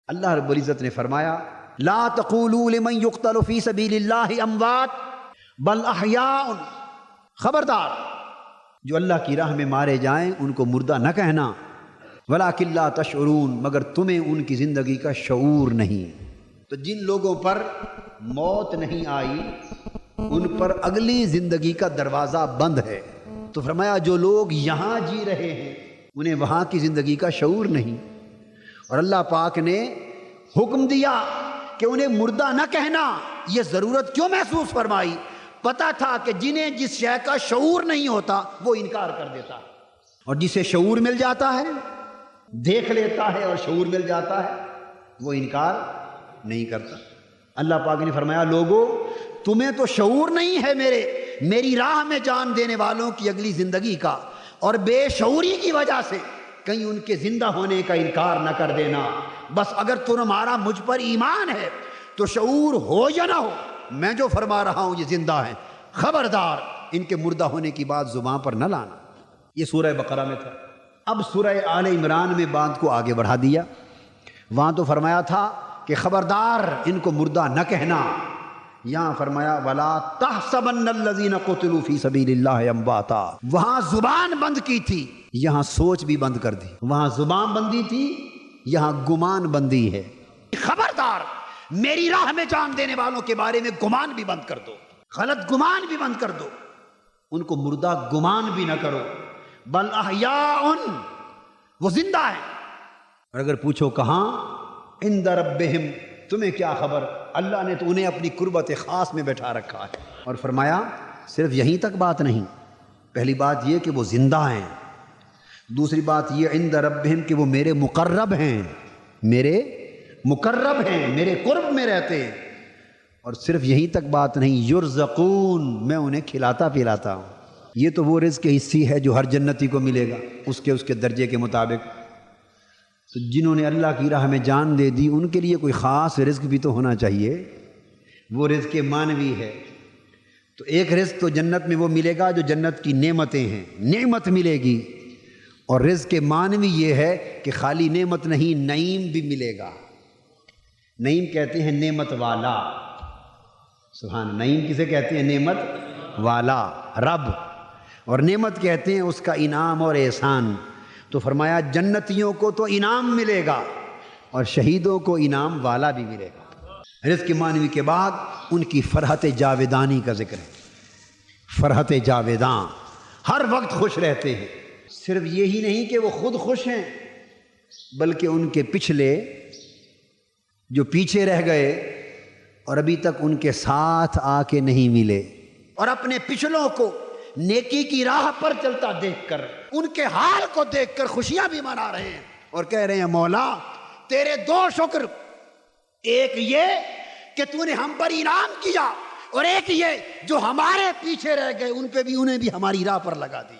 اللہ رب العزت نے فرمایا لا تقولوا لمن يقتل في سبيل الله اموات بل احیاء، خبردار جو اللہ کی راہ میں مارے جائیں ان کو مردہ نہ کہنا، ولکن لا تشعرون، مگر تمہیں ان کی زندگی کا شعور نہیں۔ تو جن لوگوں پر موت نہیں آئی ان پر اگلی زندگی کا دروازہ بند ہے۔ تو فرمایا جو لوگ یہاں جی رہے ہیں انہیں وہاں کی زندگی کا شعور نہیں، اور اللہ پاک نے حکم دیا کہ انہیں مردہ نہ کہنا۔ یہ ضرورت کیوں محسوس فرمائی؟ پتہ تھا کہ جنہیں جس شے کا شعور نہیں ہوتا وہ انکار کر دیتا ہے، اور جسے شعور مل جاتا ہے، دیکھ لیتا ہے اور شعور مل جاتا ہے، وہ انکار نہیں کرتا۔ اللہ پاک نے فرمایا لوگو تمہیں تو شعور نہیں ہے میری راہ میں جان دینے والوں کی اگلی زندگی کا، اور بے شعوری کی وجہ سے کہیں ان کے زندہ ہونے کا انکار نہ کر دینا۔ بس اگر تمہارا مجھ پر ایمان ہے تو شعور ہو یا نہ ہو، میں جو فرما رہا ہوں یہ زندہ ہیں، خبردار ان کے مردہ ہونے کی بات زبان پر نہ لانا۔ یہ سورہ بقرہ میں تھا۔ اب سورہ آل عمران میں بات کو آگے بڑھا دیا۔ وہاں تو فرمایا تھا کہ خبردار ان کو مردہ نہ کہنا، یہاں فرمایا وَلَا تَحْسَبَنَّ الَّذِينَ قُتِلُوا فِي سَبِيلِ اللَّهِ أَمْوَاتًا۔ وہاں زبان بند کی تھی، یہاں سوچ بھی بند کر دی۔ وہاں زبان بندی تھی، یہاں گمان بندی ہے۔ خبردار میری راہ میں جان دینے والوں کے بارے میں گمان بھی بند کر دو، غلط گمان بھی بند کر دو، ان کو مردہ گمان بھی نہ کرو۔ بل احیاء، وہ زندہ ہیں۔ اور اگر پوچھو کہاں، عند ربہم، تمہیں کیا خبر، اللہ نے تو انہیں اپنی قربت خاص میں بیٹھا رکھا ہے۔ اور فرمایا صرف یہیں تک بات نہیں، پہلی بات یہ کہ وہ زندہ ہیں، دوسری بات یہ عند ربہم کہ وہ میرے مقرب ہیں، میرے مقرب ہیں، میرے قرب میں رہتے ہیں۔ اور صرف یہیں تک بات نہیں، یرزقون، میں انہیں کھلاتا پلاتا ہوں۔ یہ تو وہ رزق حصی ہے جو ہر جنتی کو ملے گا اس کے درجے کے مطابق۔ تو جنہوں نے اللہ کی راہ میں جان دے دی ان کے لیے کوئی خاص رزق بھی تو ہونا چاہیے، وہ رزق مانوی ہے۔ تو ایک رزق تو جنت میں وہ ملے گا جو جنت کی نعمتیں ہیں، نعمت ملے گی، اور رزق مانوی یہ ہے کہ خالی نعمت نہیں، نعیم بھی ملے گا۔ نعیم کہتے ہیں نعمت والا، سبحان، نعیم کسے کہتے ہیں؟ نعمت والا، رب، اور نعمت کہتے ہیں اس کا انعام اور احسان۔ تو فرمایا جنتیوں کو تو انعام ملے گا اور شہیدوں کو انعام والا بھی ملے گا۔ رزق مانوی کے بعد ان کی فرحت جاویدانی کا ذکر ہے۔ فرحت جاویداں، ہر وقت خوش رہتے ہیں۔ صرف یہی نہیں کہ وہ خود خوش ہیں، بلکہ ان کے پچھلے جو پیچھے رہ گئے اور ابھی تک ان کے ساتھ آ کے نہیں ملے، اور اپنے پچھلوں کو نیکی کی راہ پر چلتا دیکھ کر، ان کے حال کو دیکھ کر خوشیاں بھی منا رہے ہیں، اور کہہ رہے ہیں مولا تیرے دو شکر، ایک یہ کہ تو نے ہم پر انعام کیا، اور ایک یہ جو ہمارے پیچھے رہ گئے ان پہ بھی، انہیں بھی ہماری راہ پر لگا دی۔